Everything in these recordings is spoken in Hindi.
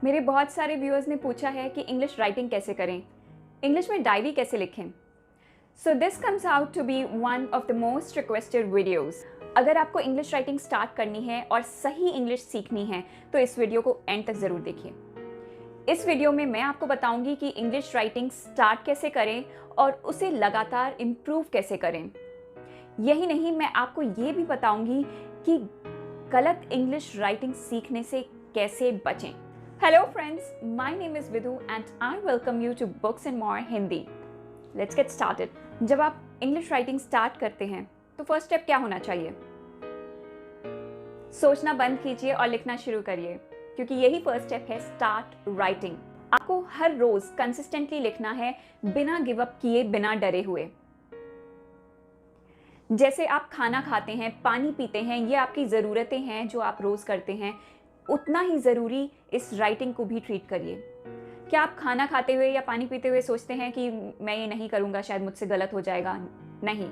मेरे बहुत सारे व्यूअर्स ने पूछा है कि इंग्लिश राइटिंग कैसे करें, इंग्लिश में डायरी कैसे लिखें। So this comes out to be one of the most requested videos. अगर आपको इंग्लिश राइटिंग स्टार्ट करनी है और सही इंग्लिश सीखनी है तो इस वीडियो को एंड तक ज़रूर देखिए। इस वीडियो में मैं आपको बताऊंगी कि इंग्लिश राइटिंग स्टार्ट कैसे करें और उसे लगातार इम्प्रूव कैसे करें। यही नहीं, मैं आपको ये भी बताऊंगी कि गलत इंग्लिश राइटिंग सीखने से कैसे बचें। Hello friends, my name is Vidu and I welcome you to books and more Hindi. Let's get started. जब आप इंग्लिश राइटिंग स्टार्ट करते हैं तो फर्स्ट स्टेप क्या होना चाहिए? सोचना बंद कीजिए और लिखना शुरू करिए, क्योंकि यही फर्स्ट स्टेप है स्टार्ट राइटिंग। आपको हर रोज कंसिस्टेंटली लिखना है, बिना गिव अप किए, बिना डरे हुए। जैसे आप खाना खाते हैं, पानी पीते हैं, ये आपकी ज़रूरतें हैं जो आप रोज़ करते हैं, उतना ही ज़रूरी इस राइटिंग को भी ट्रीट करिए। क्या आप खाना खाते हुए या पानी पीते हुए सोचते हैं कि मैं ये नहीं करूँगा, शायद मुझसे गलत हो जाएगा? नहीं।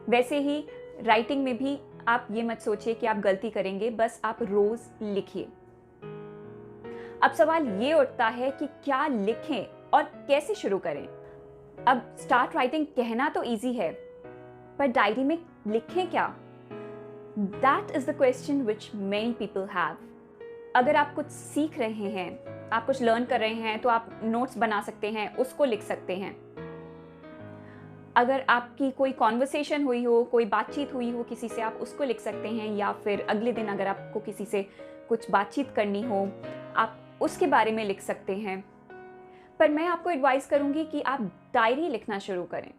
वैसे ही राइटिंग में भी आप ये मत सोचिए कि आप गलती करेंगे, बस आप रोज़ लिखिए। अब सवाल ये उठता है कि क्या लिखें और कैसे शुरू करें। अब स्टार्ट राइटिंग कहना तो ईजी है, पर डायरी में लिखें क्या? That is the question which many people have. अगर आप कुछ सीख रहे हैं, आप कुछ लर्न कर रहे हैं, तो आप नोट्स बना सकते हैं, उसको लिख सकते हैं। अगर आपकी कोई कॉन्वर्सेशन हुई हो, कोई बातचीत हुई हो किसी से, आप उसको लिख सकते हैं। या फिर अगले दिन अगर आपको किसी से कुछ बातचीत करनी हो, आप उसके बारे में लिख सकते हैं। पर मैं आपको एडवाइस करूंगी कि आप डायरी लिखना शुरू करें,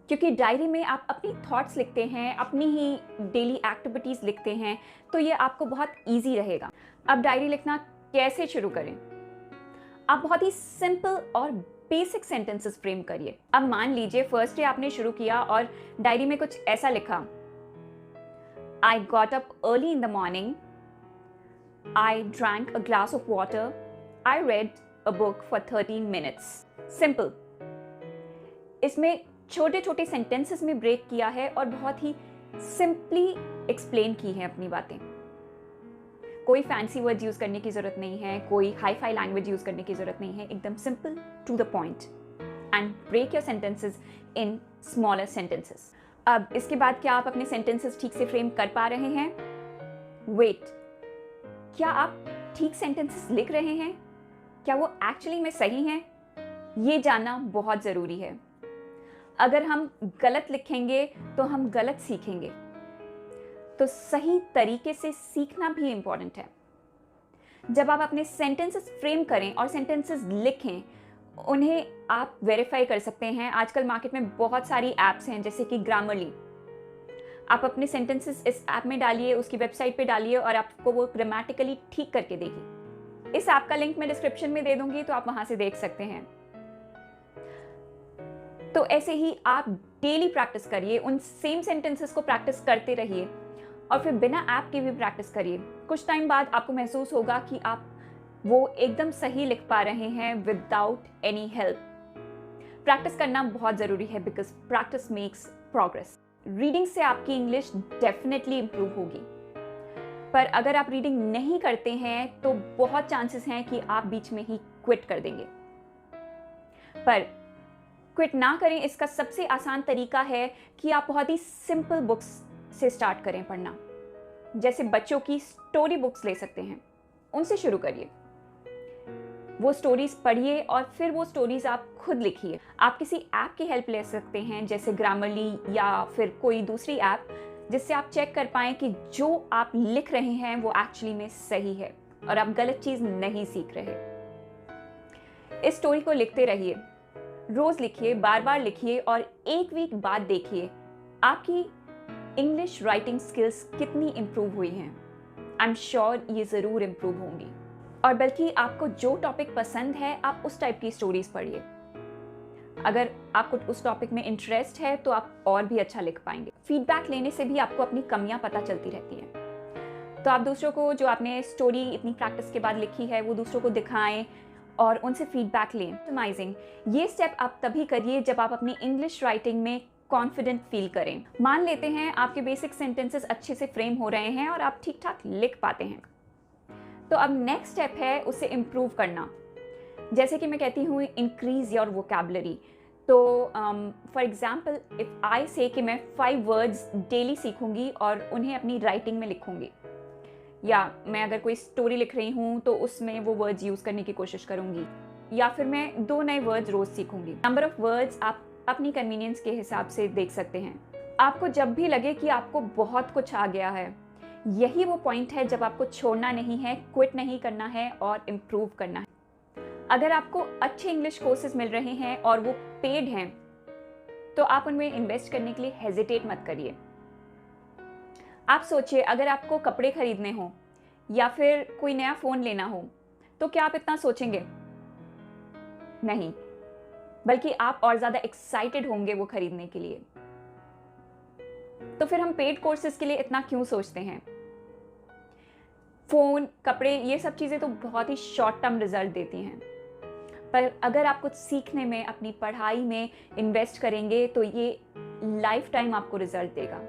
क्योंकि डायरी में आप अपनी थॉट्स लिखते हैं, अपनी ही डेली एक्टिविटीज़ लिखते हैं, तो ये आपको बहुत इजी रहेगा। अब डायरी लिखना कैसे शुरू करें? आप बहुत ही सिंपल और बेसिक सेंटेंसेस फ्रेम करिए। अब मान लीजिए फर्स्ट डे आपने शुरू किया और डायरी में कुछ ऐसा लिखा, I got up early in the morning, I drank a glass of water, I read a book for 30 minutes. Simple. इसमें छोटे छोटे सेंटेंसेस में ब्रेक किया है और बहुत ही सिंपली एक्सप्लेन की है अपनी बातें। कोई फैंसी वर्ड्स यूज करने की जरूरत नहीं है, कोई हाई फाई लैंग्वेज यूज करने की जरूरत नहीं है। एकदम simple, to the point, and break your sentences in smaller sentences. अब इसके बाद क्या आप अपने सेंटेंसेस ठीक से फ्रेम कर पा रहे हैं? वेट, क्या आप ठीक सेंटेंसेस लिख रहे हैं? क्या वो एक्चुअली में सही हैं? ये जानना बहुत जरूरी है। अगर हम गलत लिखेंगे तो हम गलत सीखेंगे, तो सही तरीके से सीखना भी इंपॉर्टेंट है। जब आप अपने सेंटेंसेस फ्रेम करें और सेंटेंसेस लिखें, उन्हें आप वेरीफाई कर सकते हैं। आजकल मार्केट में बहुत सारी ऐप्स हैं, जैसे कि ग्रामरली। आप अपने सेंटेंसेस इस ऐप में डालिए, उसकी वेबसाइट पे डालिए और आपको वो ग्रामेटिकली ठीक करके देगी। इस ऐप का लिंक मैं डिस्क्रिप्शन में दे दूंगी, तो आप वहां से देख सकते हैं। तो ऐसे ही आप डेली प्रैक्टिस करिए, उन सेम सेंटेंसेस को प्रैक्टिस करते रहिए और फिर बिना ऐप के भी प्रैक्टिस करिए। कुछ टाइम बाद आपको महसूस होगा कि आप वो एकदम सही लिख पा रहे हैं विदाउट एनी हेल्प। प्रैक्टिस करना बहुत ज़रूरी है, because practice makes progress. Reading से आपकी इंग्लिश डेफिनेटली इम्प्रूव होगी, पर अगर आप रीडिंग नहीं करते हैं तो बहुत चांसेस हैं कि आप बीच में ही क्विट कर देंगे। पर क्विट ना करें, इसका सबसे आसान तरीका है कि आप बहुत ही सिंपल बुक्स से स्टार्ट करें पढ़ना। जैसे बच्चों की स्टोरी बुक्स ले सकते हैं, उनसे शुरू करिए। वो स्टोरीज पढ़िए और फिर वो स्टोरीज आप खुद लिखिए। आप किसी ऐप की हेल्प ले सकते हैं, जैसे ग्रामरली या फिर कोई दूसरी ऐप, जिससे आप चेक कर पाएं कि जो आप लिख रहे हैं वो एक्चुअली में सही है और आप गलत चीज़ नहीं सीख रहे। इस स्टोरी को लिखते रहिए, रोज लिखिए, बार बार लिखिए और एक वीक बाद देखिए आपकी इंग्लिश राइटिंग स्किल्स कितनी इंप्रूव हुई हैं। आई एम श्योर ये ज़रूर इंप्रूव होंगी। और बल्कि आपको जो टॉपिक पसंद है, आप उस टाइप की स्टोरीज पढ़िए। अगर आपको उस टॉपिक में इंटरेस्ट है तो आप और भी अच्छा लिख पाएंगे। फीडबैक लेने से भी आपको अपनी कमियां पता चलती रहती हैं। तो आप दूसरों को, जो आपने स्टोरी इतनी प्रैक्टिस के बाद लिखी है, वो दूसरों को दिखाएं और उनसे फीडबैक लें। ऑप्टिमाइजिंग, ये स्टेप आप तभी करिए जब आप अपनी इंग्लिश राइटिंग में कॉन्फिडेंट फील करें। मान लेते हैं आपके बेसिक सेंटेंसेस अच्छे से फ्रेम हो रहे हैं और आप ठीक ठाक लिख पाते हैं, तो अब नेक्स्ट स्टेप है उसे इम्प्रूव करना। जैसे कि मैं कहती हूँ इंक्रीज योर वोकैबुलरी। तो फॉर एग्जाम्पल इफ़ आई से कि मैं 5 वर्ड्स डेली सीखूंगी और उन्हें अपनी राइटिंग में लिखूंगी, या मैं अगर कोई स्टोरी लिख रही हूँ तो उसमें वो वर्ड्स यूज़ करने की कोशिश करूँगी, या फिर मैं 2 नए वर्ड्स रोज़ सीखूंगी। नंबर ऑफ़ वर्ड्स आप अपनी कन्वीनियंस के हिसाब से देख सकते हैं। आपको जब भी लगे कि आपको बहुत कुछ आ गया है, यही वो पॉइंट है जब आपको छोड़ना नहीं है, क्विट नहीं करना है और इम्प्रूव करना है। अगर आपको अच्छे इंग्लिश कोर्सेज मिल रहे हैं और वो पेड हैं, तो आप उनमें इन्वेस्ट करने के लिए हेजिटेट मत करिए। आप सोचिए, अगर आपको कपड़े खरीदने हो या फिर कोई नया फ़ोन लेना हो, तो क्या आप इतना सोचेंगे? नहीं, बल्कि आप और ज़्यादा एक्साइटेड होंगे वो खरीदने के लिए। तो फिर हम पेड कोर्सेज के लिए इतना क्यों सोचते हैं? फ़ोन, कपड़े, ये सब चीज़ें तो बहुत ही शॉर्ट टर्म रिजल्ट देती हैं, पर अगर आप कुछ सीखने में, अपनी पढ़ाई में इन्वेस्ट करेंगे तो ये लाइफ टाइम आपको रिजल्ट देगा।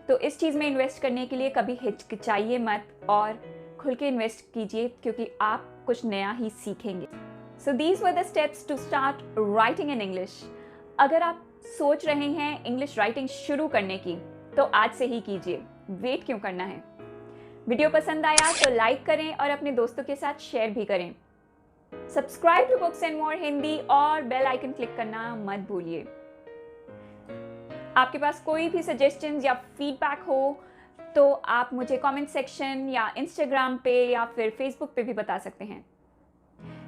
तो इस चीज़ में इन्वेस्ट करने के लिए कभी हिचकिचाइए मत और खुल के इन्वेस्ट कीजिए, क्योंकि आप कुछ नया ही सीखेंगे। So these were the steps to start writing in English. अगर आप सोच रहे हैं इंग्लिश राइटिंग शुरू करने की, तो आज से ही कीजिए, वेट क्यों करना है। वीडियो पसंद आया तो लाइक करें और अपने दोस्तों के साथ शेयर भी करें। Subscribe to books and more Hindi और बेल आइकन क्लिक करना मत भूलिए। आपके पास कोई भी सजेशंस या फीडबैक हो तो आप मुझे कमेंट सेक्शन या इंस्टाग्राम पे या फिर फेसबुक पे भी बता सकते हैं।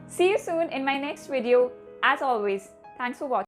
See you soon in my next video. As always, thanks for watching.